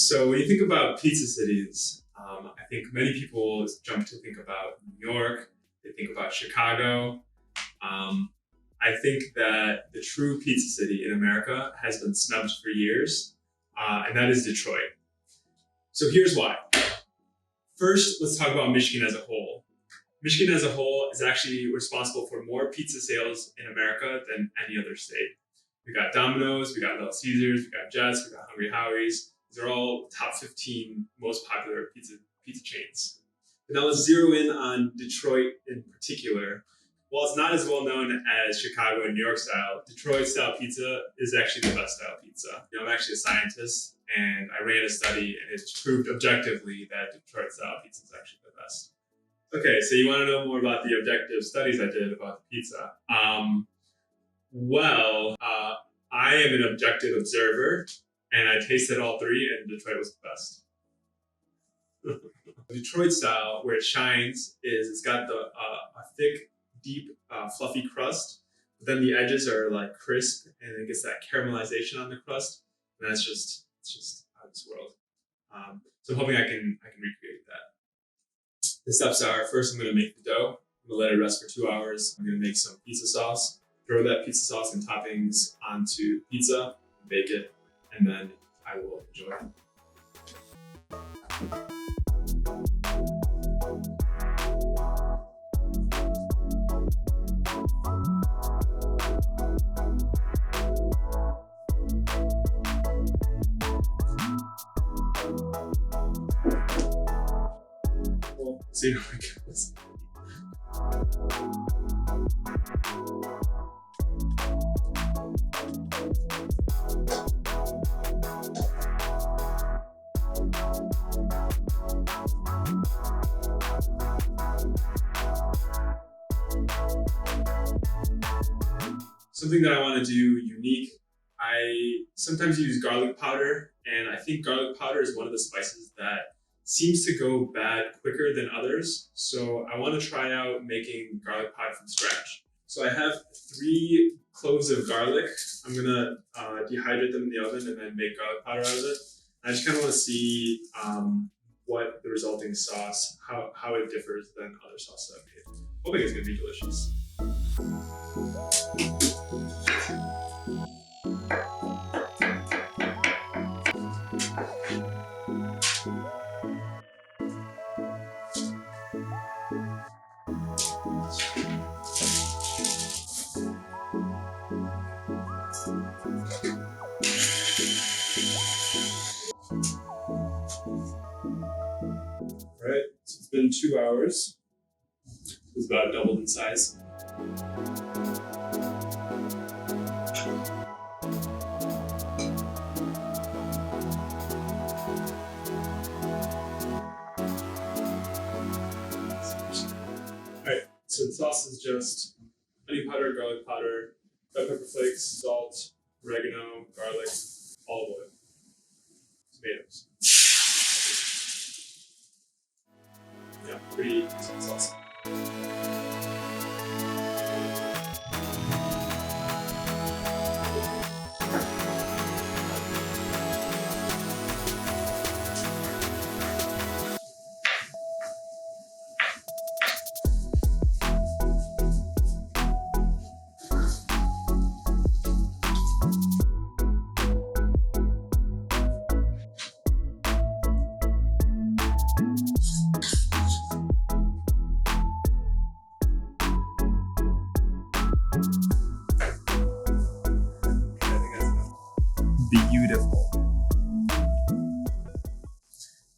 So when you think about pizza cities, I think many people jump to think about New York, they think about Chicago. Um, I think that the true pizza city in America has been snubbed for years, and that is Detroit. So here's why. First, let's talk about Michigan as a whole. Michigan as a whole is actually responsible for more pizza sales in America than any other state. We got Domino's, we got Little Caesars, we got Jets, we got Hungry Howie's. These are all top 15 most popular pizza chains. But now let's zero in on Detroit in particular. While it's not as well known as Chicago and New York style, Detroit style pizza is actually the best style pizza. I'm actually a scientist, and I ran a study, and it's proved objectively that Detroit style pizza is actually the best. Okay, so you want to know more about the objective studies I did about the pizza. I am an objective observer, and I tasted all three, and Detroit was the best. Detroit style, where it shines, is it's got a thick, deep, fluffy crust, but then the edges are like crisp, and it gets that caramelization on the crust, and it's just out of this world. So I'm hoping I can recreate that. The steps are, first I'm going to make the dough. I'm going to let it rest for 2 hours. I'm going to make some pizza sauce. Throw that pizza sauce and toppings onto pizza, bake it, and then I will enjoy it. Well, see how it goes. Something that I want to do unique, I sometimes use garlic powder, and I think garlic powder is one of the spices that seems to go bad quicker than others. So I want to try out making garlic powder from scratch. So I have 3 cloves of garlic. I'm going to dehydrate them in the oven and then make garlic powder out of it. I just kind of want to see what the resulting sauce, how it differs than other sauces I've made. Hoping it's going to be delicious. Right, so it's been 2 hours. It's about doubled in size. Alright, so the sauce is just honey powder, garlic powder, red pepper flakes, salt, oregano, garlic, olive oil, tomatoes. Yeah, pretty decent sauce. Beautiful.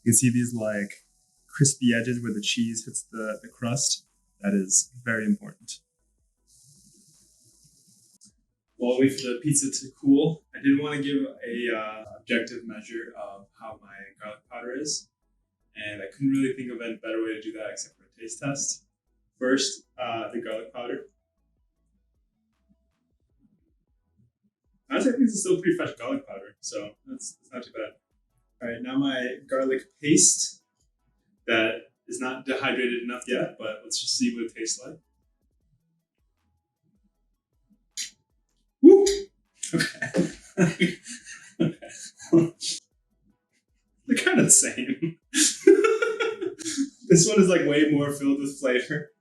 You can see these like crispy edges where the cheese hits the crust. That is very important. While I wait for the pizza to cool, I did want to give a objective measure of how my garlic powder is, and I couldn't really think of a better way to do that except for a taste test. First, the garlic powder. I think this is still pretty fresh garlic powder, so that's not too bad. All right, now my garlic paste that is not dehydrated enough yet, but let's just see what it tastes like. Woo! Okay. Okay. They're kind of the same. This one is like way more filled with flavor,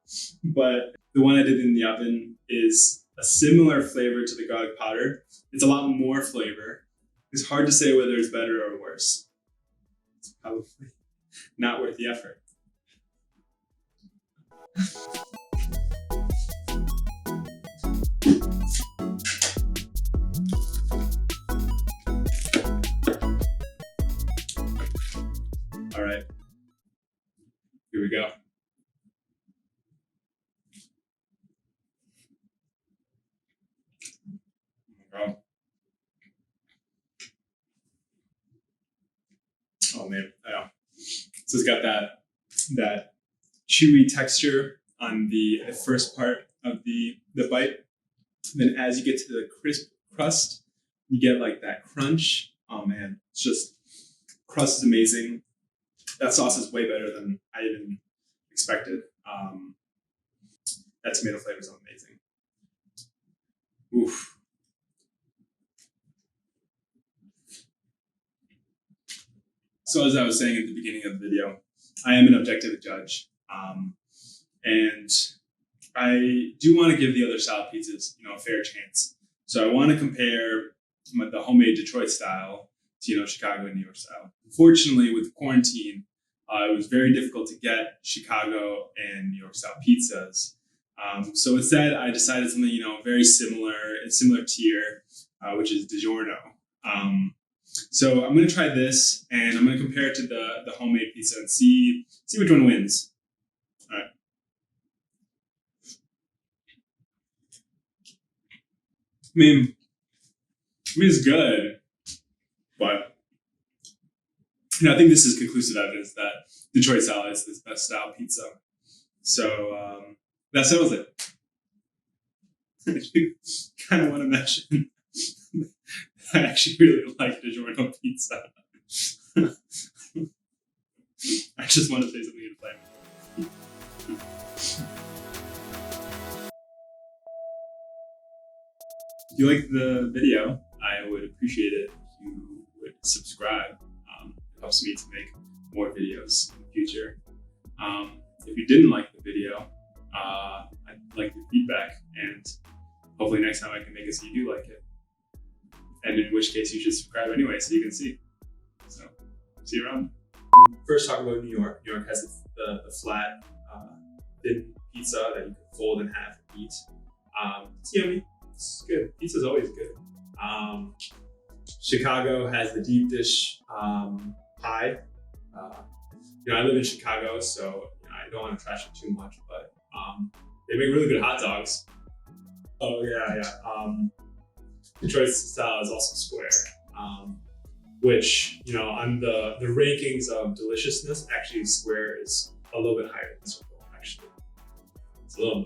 but the one I did in the oven is a similar flavor to the garlic powder. It's a lot more flavor. It's hard to say whether it's better or worse. It's probably not worth the effort. All right, here we go. Oh man, yeah. So it's got that chewy texture on the first part of the bite. Then as you get to the crisp crust, you get like that crunch. Oh man, it's just, crust is amazing. That sauce is way better than I even expected. That tomato flavor is amazing. Oof. So as I was saying at the beginning of the video, I am an objective judge. And I do want to give the other style pizzas, a fair chance. So I want to compare the homemade Detroit style to, Chicago and New York style. Unfortunately, with quarantine, it was very difficult to get Chicago and New York style pizzas. So instead, I decided something, very similar tier, which is DiGiorno. So I'm going to try this, and I'm going to compare it to the homemade pizza and see which one wins. All right. I mean, it's good, but I think this is conclusive evidence that Detroit style is the best style pizza. So that settles it. I do kind of want to mention I actually really like DiGiorno pizza. I just want to say something to play. If you like the video, I would appreciate it if you would subscribe. It helps me to make more videos in the future. If you didn't like the video, I'd like your feedback, and hopefully next time I can make it so you do like it. And in which case you should subscribe anyway so you can see. So, see you around. First, talk about New York. New York has the flat, thin pizza that you can fold in half and eat. It's yummy. It's good. Pizza's always good. Chicago has the deep dish pie. I live in Chicago, so I don't want to trash it too much, but they make really good hot dogs. Oh yeah. Detroit style is also square, which, on the rankings of deliciousness, actually square is a little bit higher than circle, actually. It's a little